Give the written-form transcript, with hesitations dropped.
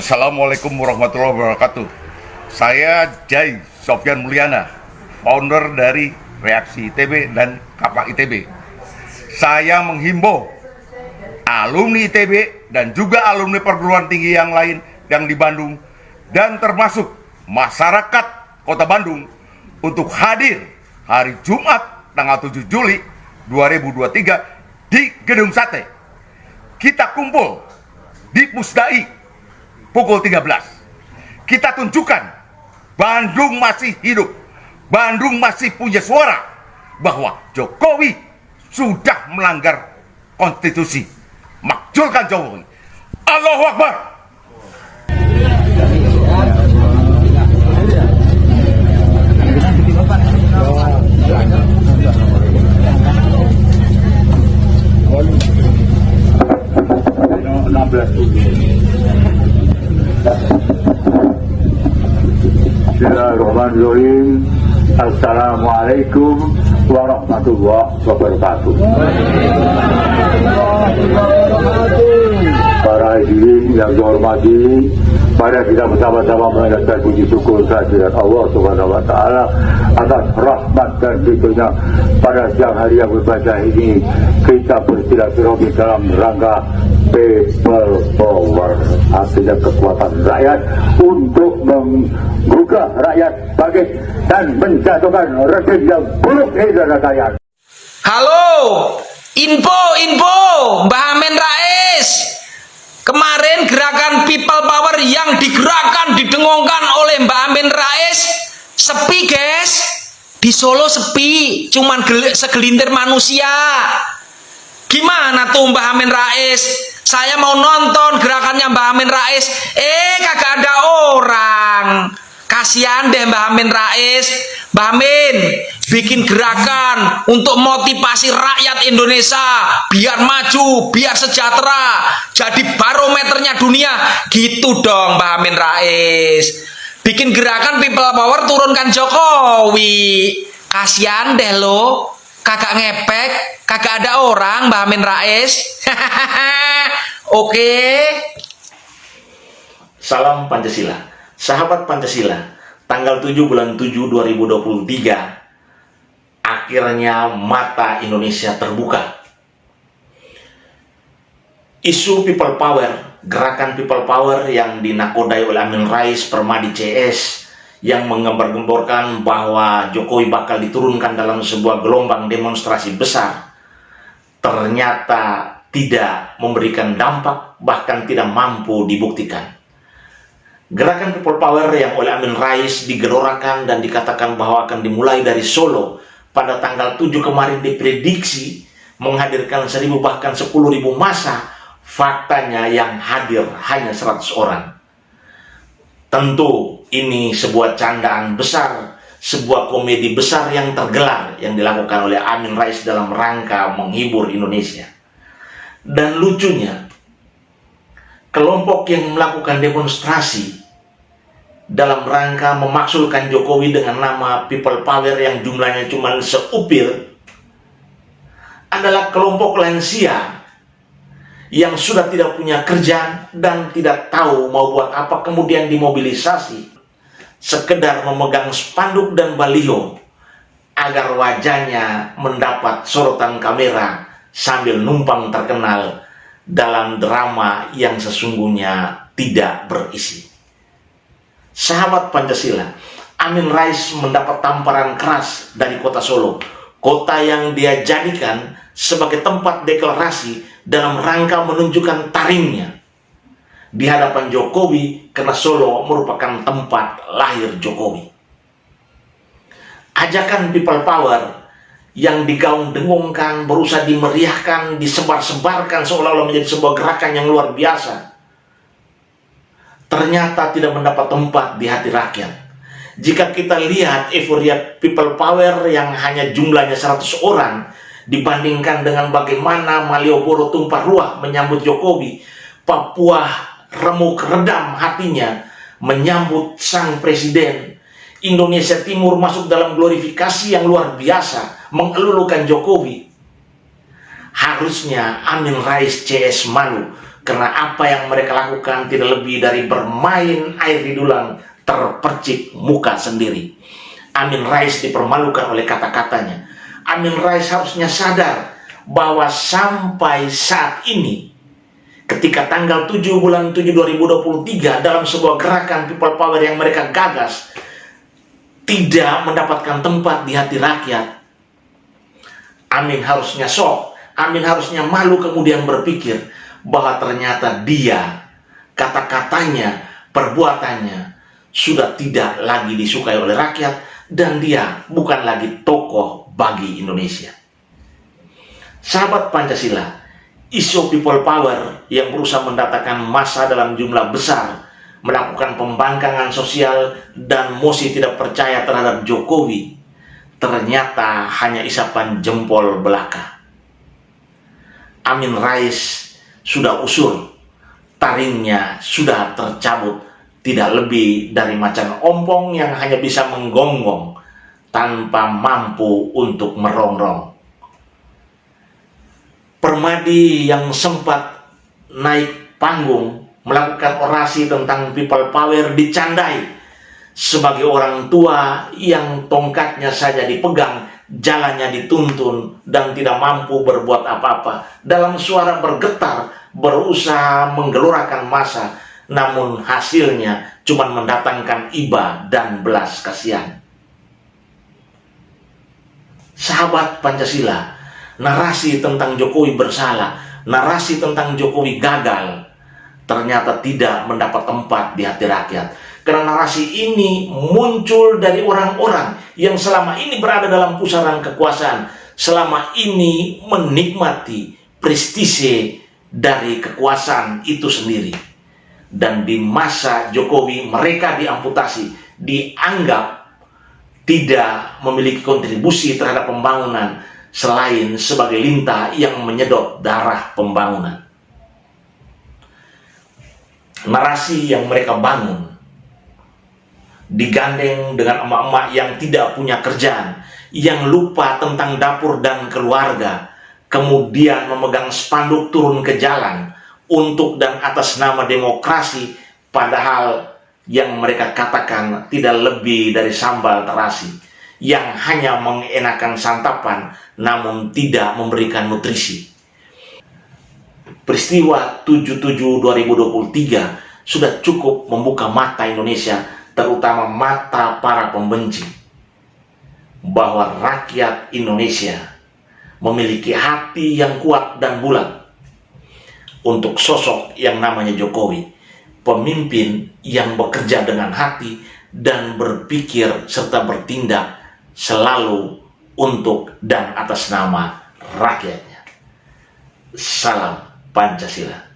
Assalamualaikum warahmatullahi wabarakatuh. Saya Jai Sofyan Mulyana, founder dari Reaksi ITB dan Kapak ITB. Saya menghimbau alumni ITB dan juga alumni perguruan tinggi yang lain yang di Bandung dan termasuk masyarakat Kota Bandung untuk hadir hari Jumat tanggal 7 Juli 2023 di Gedung Sate. Kita kumpul di Pusdai pukul 13. Kita tunjukkan Bandung masih hidup, Bandung masih punya suara, bahwa Jokowi sudah melanggar konstitusi. Makzulkan Jokowi. Allahu Akbar. Bismillahirrahmanirrahim. Assalamualaikum warahmatullahi wabarakatuh. Para hadirin yang dihormati, mari kita bersama-sama mengucapkan puji syukur kehadirat Allah Subhanahu wa taala atas rahmat dan ridhonya. Pada siang hari yang berbahagia ini kita bersilaturahmi dalam rangka People Power, artinya kekuatan rakyat untuk menggugah rakyat bangkit dan menjatuhkan rezim yang buruk di negara kalian. Halo, info, Mbah Amin Rais. Kemarin gerakan People Power yang digerakkan, didengungkan oleh Mbah Amin Rais sepi, guys. Di Solo sepi, cuman segelintir manusia. Gimana tuh Mbah Amin Rais? Saya mau nonton gerakannya Mbah Amin Rais. Kagak ada orang. Kasihan deh Mbah Amin Rais. Mbah Amin bikin gerakan untuk motivasi rakyat Indonesia biar maju, biar sejahtera, jadi barometernya dunia. Gitu dong Mbah Amin Rais. Bikin gerakan People Power, turunkan Jokowi. Kasihan deh lo. Kagak ngepek, kagak ada orang Mbah Amin Rais. Oke. Salam Pancasila. Sahabat Pancasila, tanggal 7 bulan 7 2023 akhirnya mata Indonesia terbuka. Isu People Power, gerakan People Power yang dinakodai oleh Amin Rais Permadi CS yang menggembar-gemborkan bahwa Jokowi bakal diturunkan dalam sebuah gelombang demonstrasi besar, ternyata tidak memberikan dampak, bahkan tidak mampu dibuktikan. Gerakan People Power yang oleh Amin Rais digelorakan dan dikatakan bahwa akan dimulai dari Solo pada tanggal 7 kemarin diprediksi menghadirkan 1.000 bahkan 10.000 massa. Faktanya yang hadir hanya 100 orang. Tentu ini sebuah candaan besar, sebuah komedi besar yang tergelar yang dilakukan oleh Amin Rais dalam rangka menghibur Indonesia. Dan lucunya, kelompok yang melakukan demonstrasi dalam rangka memaksulkan Jokowi dengan nama People Power yang jumlahnya cuma seupil adalah kelompok lansia yang sudah tidak punya kerjaan dan tidak tahu mau buat apa, kemudian dimobilisasi sekedar memegang spanduk dan baliho agar wajahnya mendapat sorotan kamera sambil numpang terkenal dalam drama yang sesungguhnya tidak berisi. Sahabat Pancasila, Amin Rais mendapat tamparan keras dari kota Solo, kota yang dia jadikan sebagai tempat deklarasi dalam rangka menunjukkan taringnya di hadapan Jokowi, karena Solo merupakan tempat lahir Jokowi. Ajakan People Power yang digaung-dengungkan, berusaha dimeriahkan, disebar-sebarkan seolah-olah menjadi sebuah gerakan yang luar biasa, ternyata tidak mendapat tempat di hati rakyat. Jika kita lihat euforia People Power yang hanya jumlahnya 100 orang dibandingkan dengan bagaimana Malioboro tumpah ruah menyambut Jokowi, Papua remuk redam hatinya menyambut sang presiden, Indonesia Timur masuk dalam glorifikasi yang luar biasa mengelulukan Jokowi. Harusnya Amin Rais CS malu Karena apa yang mereka lakukan tidak lebih dari bermain air di dulang terpercik muka sendiri. Amin Rais dipermalukan oleh kata-katanya. Amin Rais harusnya sadar bahwa sampai saat ini, ketika tanggal 7 bulan 7 2023 dalam sebuah gerakan people power yang mereka gagas tidak mendapatkan tempat di hati rakyat, Amin harusnya shock, Amin harusnya malu, kemudian berpikir bahwa ternyata dia, kata-katanya, perbuatannya sudah tidak lagi disukai oleh rakyat, dan dia bukan lagi tokoh bagi Indonesia. Sahabat Pancasila, isu people power yang berusaha mendatangkan massa dalam jumlah besar, melakukan pembangkangan sosial dan mosi tidak percaya terhadap Jokowi, ternyata hanya isapan jempol belaka. Amin Rais sudah usur, taringnya sudah tercabut, tidak lebih dari macan ompong yang hanya bisa menggonggong tanpa mampu untuk merongrong. Permadi yang sempat naik panggung melakukan orasi tentang people power dicandai sebagai orang tua yang tongkatnya saja dipegang, jalannya dituntun, dan tidak mampu berbuat apa-apa. Dalam suara bergetar berusaha menggelorakan massa, namun hasilnya cuma mendatangkan iba dan belas kasihan. Sahabat Pancasila, narasi tentang Jokowi bersalah, narasi tentang Jokowi gagal, ternyata tidak mendapat tempat di hati rakyat. Karena narasi ini muncul dari orang-orang yang selama ini berada dalam pusaran kekuasaan, selama ini menikmati prestise dari kekuasaan itu sendiri. Dan di masa Jokowi mereka diamputasi, dianggap tidak memiliki kontribusi terhadap pembangunan selain sebagai lintah yang menyedot darah pembangunan. Narasi yang mereka bangun digandeng dengan emak-emak yang tidak punya kerjaan, yang lupa tentang dapur dan keluarga, kemudian memegang spanduk turun ke jalan untuk dan atas nama demokrasi, padahal yang mereka katakan tidak lebih dari sambal terasi yang hanya mengenakan santapan namun tidak memberikan nutrisi. Peristiwa 7/7/2023 sudah cukup membuka mata Indonesia, terutama mata para pembenci, bahwa rakyat Indonesia memiliki hati yang kuat dan bulat untuk sosok yang namanya Jokowi, pemimpin yang bekerja dengan hati dan berpikir serta bertindak selalu untuk dan atas nama rakyatnya. Salam Pancasila.